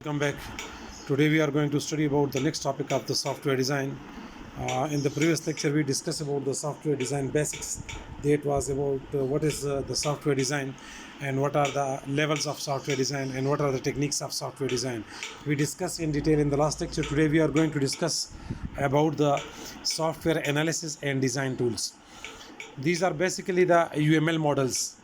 Welcome back. Today we are going to study about the next topic of the software design. In the previous lecture we discussed about the software design basics. That was about what is the software design and what are the levels of software design and what are the techniques of software design. We discussed in detail in the last lecture. Today we are going to discuss about the software analysis and design tools. These are basically the UML models,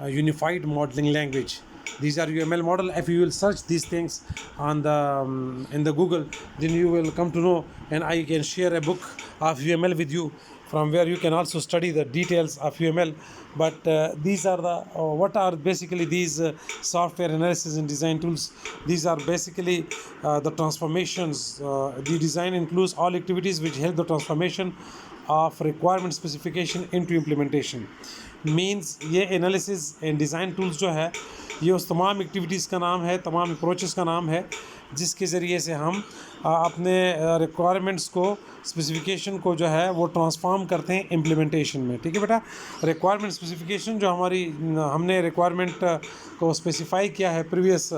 unified modeling language. These are UML model. If you will search these things on the in the Google, then you will come to know, and I can share a book of UML with you, from where you can also study the details of UML. But these are the what are basically these software analysis and design tools. These are basically the transformations. The design includes all activities which help the transformation of requirement specification into implementation. Means ये analysis and design tools जो है, ये उस तमाम activities का नाम है, तमाम अप्रोचेस का नाम है, जिसके ज़रिए से हम अपने रिक्वायरमेंट्स को, स्पेसिफिकेशन को जो है वो ट्रांसफॉर्म करते हैं इम्प्लीमेंटेशन में. ठीक है बेटा. रिक्वायरमेंट स्पेसिफिकेशन जो हमने रिक्वायरमेंट को स्पेसिफाई किया है प्रीवियस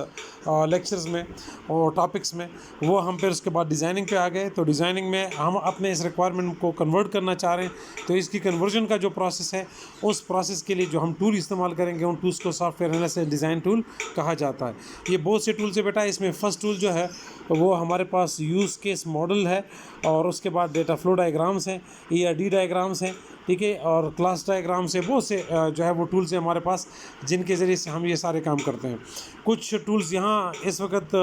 लेक्चर्स में और टॉपिक्स में, वो हम फिर उसके बाद डिज़ाइनिंग पे आ गए. तो डिज़ाइनिंग में हम अपने इस रिक्वायरमेंट को कन्वर्ट करना चाह रहे हैं, तो इसकी कन्वर्जन का जो प्रोसेस है, उस प्रोसेस के लिए जो हम टूल इस्तेमाल करेंगे, उन टूल्स को सॉफ्टवेयर एनालिसिस डिज़ाइन टूल कहा जाता है. ये बहुत से टूल्स है बेटा. इसमें फर्स्ट टूल जो है वो हमारे पास यूज़ केस मॉडल है, और उसके बाद डेटा फ्लो डायग्राम्स हैं, ERD डायग्राम्स हैं, ठीक है, और क्लास डायग्राम से बहुत से जो है वो टूल्स हैं हमारे पास, जिनके ज़रिए से हम ये सारे काम करते हैं. कुछ टूल्स यहाँ इस वक्त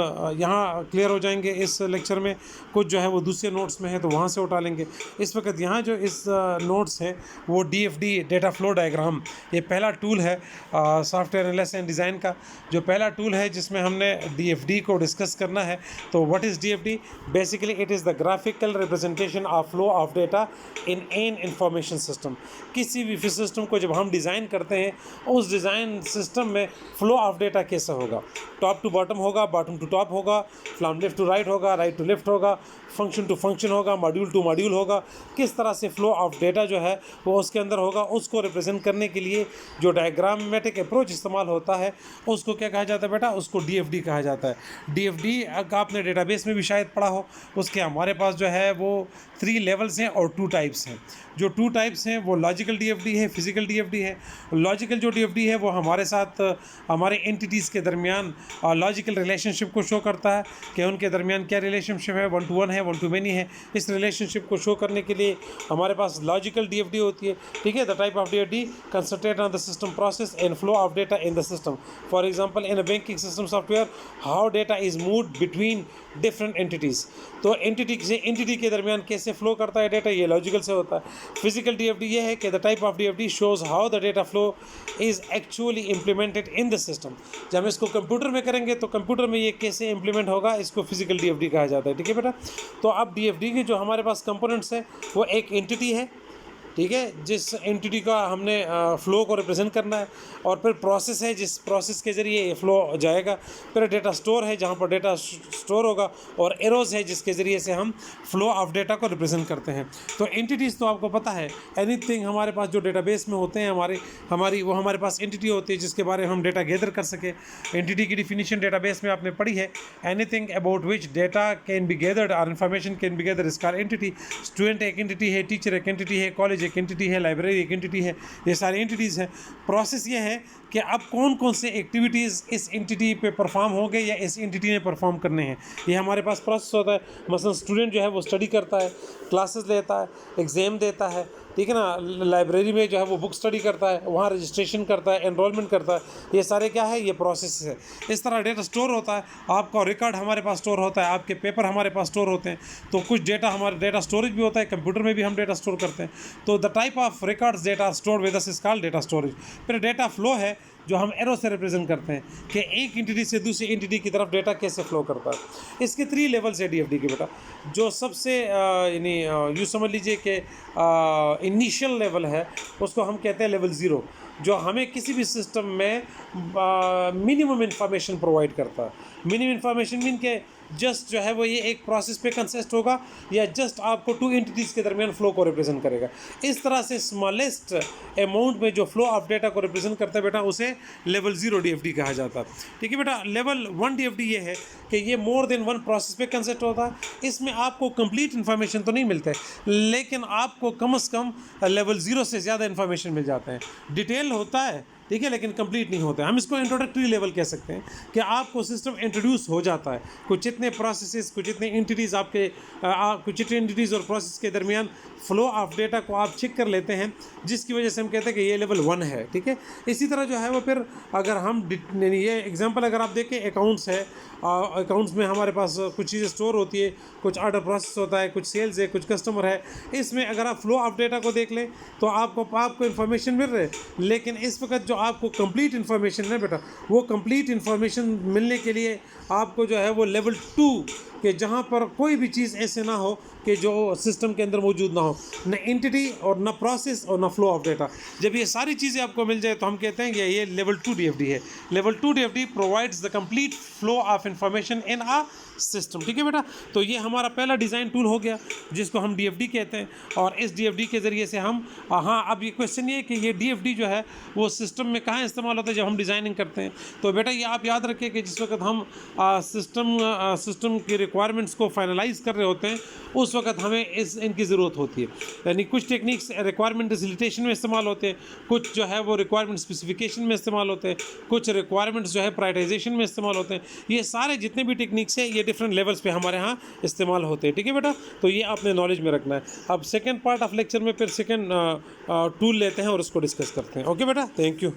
यहाँ क्लियर हो जाएंगे इस लेक्चर में, कुछ जो है वो दूसरे नोट्स में है तो वहाँ से उठा लेंगे. इस वक्त यहाँ जो इस नोट्स है वो DFD डेटा फ्लो डायग्राम, ये पहला टूल है सॉफ्टवेयर एनालिसिस एंड डिज़ाइन का. जो पहला टूल है जिसमें हमने DFD को डिस्कस करना है. तो what is DFD? Basically it is the graphical representation of flow of data in an information system. किसी भी सिस्टम को जब हम डिज़ाइन करते हैं, उस डिज़ाइन सिस्टम में फ़्लो ऑफ डेटा कैसा होगा, टॉप टू बॉटम होगा, बॉटम टू टॉप होगा, फ्रॉम लेफ़्ट टू राइट होगा, राइट टू लेफ़्ट होगा, फंक्शन टू फंक्शन होगा, मॉड्यूल टू मॉड्यूल होगा, किस तरह से फ़्लो ऑफ डेटा जो है वो उसके अंदर होगा. उसको रिप्रेजेंट करने के लिए जो डायग्रामेटिक अप्रोच इस्तेमाल होता है, उसको क्या कहा जाता है बेटा? उसको DFD कहा जाता है. DFD आपने डेटाबेस में भी शायद पढ़ा हो. उसके हमारे पास जो है वो 3 लेवल्स हैं और 2 टाइप्स हैं. जो 2 टाइप्स हैं वो लॉजिकल DFD है, फिजिकल DFD है. लॉजिकल जो DFD है वो हमारे साथ हमारे एंटिटीज़ के दरमियान लॉजिकल रिलेशनशिप को शो करता है कि उनके दरमियान क्या रिलेशनशिप है, 1 to 1 है, 1 to many है. इस रिलेशनशिप को शो करने के लिए हमारे पास लॉजिकल DFD होती है. ठीक है. The type of DFD concentrate on the system process and flow of data in the system. For example in a banking system software, how data is moved between different entities. तो entity से entity के दरमियान कैसे flow करता है data, ये logical से होता है. फिजिकल DFD ये है कि the type of DFD shows how the data flow is actually implemented in the system. जब हम इसको कंप्यूटर में करेंगे तो कंप्यूटर में ये कैसे इम्प्लीमेंट होगा, इसको फिजिकल DFD कहा जाता है. ठीक है बेटा. तो अब DFD के जो हमारे पास कंपोनेंट्स हैं वो एक एंटिटी है, ठीक है, जिस एंटिटी का हमने फ़्लो को रिप्रेजेंट करना है, और फिर प्रोसेस है जिस प्रोसेस के ज़रिए ये फ़्लो जाएगा. फिर डेटा स्टोर है जहाँ पर डेटा स्टोर होगा, और एरोज़ है जिसके ज़रिए से हम फ़्लो ऑफ डेटा को रिप्रेजेंट करते हैं. तो एंटिटीज़ तो आपको पता है, एनीथिंग हमारे पास जो डेटाबेस में होते हैं हमारी वो हमारे पास एंटिटी होती है जिसके बारे में हम डेटा गैदर कर सके. एंटिटी की डिफिनीशन डेटाबेस में आपने पढ़ी है. Anything about which data can be gathered और information can be gathered is called entity. Student एक एंटिटी है, टीचर एक एंटिटी है, कॉलेज एक एंटिटी है, लाइब्रेरी एक एंटिटी है. ये सारी एंटिटीज़ हैं. प्रोसेस ये है कि अब कौन कौन से एक्टिविटीज़ इस एंटिटी पे परफॉर्म होंगे या इस एंटिटी ने परफॉर्म करने हैं, ये हमारे पास प्रोसेस होता है. मसलन स्टूडेंट जो है वो स्टडी करता है, क्लासेस लेता है, एग्ज़ाम देता है, ठीक है ना. लाइब्रेरी में जो है वो बुक स्टडी करता है, वहाँ रजिस्ट्रेशन करता है, एनरोलमेंट करता है. ये सारे क्या है, ये प्रोसेस है. इस तरह डेटा स्टोर होता है. आपका रिकॉर्ड हमारे पास स्टोर होता है, आपके पेपर हमारे पास स्टोर होते हैं. तो कुछ डेटा हमारे डेटा स्टोरेज भी होता है, कंप्यूटर में भी हम डेटा स्टोर करते हैं. तो the type of records data store with us is called data storage. फिर डेटा फ्लो है जो हम एरो से रिप्रेजेंट करते हैं कि एक एंटिटी से दूसरी एंटिटी की तरफ डेटा कैसे फ्लो करता है. इसके 3 लेवल्स है DFD के बेटा. जो सबसे यानी यूँ समझ लीजिए कि इनिशियल लेवल है, उसको हम कहते हैं लेवल 0, जो हमें किसी भी सिस्टम में मिनिमम इंफॉर्मेशन प्रोवाइड करता है. मिनिमम इन्फॉर्मेशन मीन के जस्ट जो है वो ये एक प्रोसेस पे कंसिस्ट होगा या जस्ट आपको टू एंटिटीज़ के दरमियान फ्लो को रिप्रेजेंट करेगा। इस तरह से स्मॉलेस्ट अमाउंट में जो फ्लो ऑफ डेटा को रिप्रेजेंट करता है बेटा उसे लेवल 0 DFD कहा जाता है। ठीक है बेटा, लेवल 1 DFD ये है कि ये मोर देन वन प्रोसेस पे कंसिस्ट होता है। इसमें आपको कंप्लीट इन्फॉर्मेशन तो नहीं मिलता है, लेकिन आपको कम से कम लेवल 0 से ज़्यादा इन्फॉर्मेशन मिल जाता है। डिटेल होता है, ठीक है, लेकिन कंप्लीट नहीं होता है। हम इसको इंट्रोडक्टरी लेवल कह सकते हैं कि आपको सिस्टम इंट्रोड्यूस हो जाता है, कुछ इतने प्रोसेसेस, कुछ इतने एंटिटीज़ आपके कुछ इतने एंटिटीज़ और प्रोसेस के दरमियान फ्लो ऑफ डेटा को आप चेक कर लेते हैं, जिसकी वजह से हम कहते हैं कि ये लेवल 1 है। ठीक है, इसी तरह जो है वो फिर अगर हम ये एग्जांपल अगर आप देखें, अकाउंट्स है, अकाउंट्स में हमारे पास कुछ चीज़ें स्टोर होती है, कुछ ऑर्डर प्रोसेस होता है, कुछ सेल्स है, कुछ कस्टमर है। इसमें अगर आप फ्लो ऑफ डेटा को देख लें तो आपको इन्फॉर्मेशन मिल रही है, लेकिन इस वक्त जो आपको कंप्लीट इन्फॉर्मेशन है बेटा, वो कंप्लीट इन्फॉर्मेशन मिलने के लिए आपको जो है वो लेवल 2 कि जहाँ पर कोई भी चीज़ ऐसे ना हो कि जो सिस्टम के अंदर मौजूद ना हो, न एंटिटी और न प्रोसेस और न फ्लो ऑफ डेटा। जब ये सारी चीज़ें आपको मिल जाए तो हम कहते हैं कि ये लेवल 2 DFD है। Level 2 DFD provides the complete flow of information in a system. ठीक है बेटा, तो ये हमारा पहला डिज़ाइन टूल हो गया जिसको हम DFD कहते हैं, और इस DFD के ज़रिए से हम अब ये क्वेश्चन ये कि ये DFD जो है वो सिस्टम में कहाँ इस्तेमाल होता है जब हम डिज़ाइनिंग करते हैं। तो बेटा ये आप याद रखें कि जिस वक्त हम सिस्टम की रिक्वायरमेंट्स को फाइनलाइज कर रहे होते हैं उस वक्त हमें इनकी ज़रूरत होती है। यानी कुछ टेक्निक्स रिक्वायरमेंट डिसिलिटेशन में इस्तेमाल होते हैं, कुछ जो है वो रिक्वायरमेंट स्पेसिफिकेशन में इस्तेमाल होते हैं, कुछ रिक्वायरमेंट्स जो है प्रायोरिटाइजेशन में इस्तेमाल होते हैं। ये सारे जितने भी टेक्निक्स हैं ये डिफरेंट लेवल्स पे हमारे यहाँ इस्तेमाल होते हैं। ठीक है बेटा, तो ये आपने नॉलेज में रखना है। अब सेकेंड पार्ट ऑफ लेक्चर में फिर सेकेंड टूल लेते हैं और उसको डिस्कस करते हैं। ओके बेटा, थैंक यू।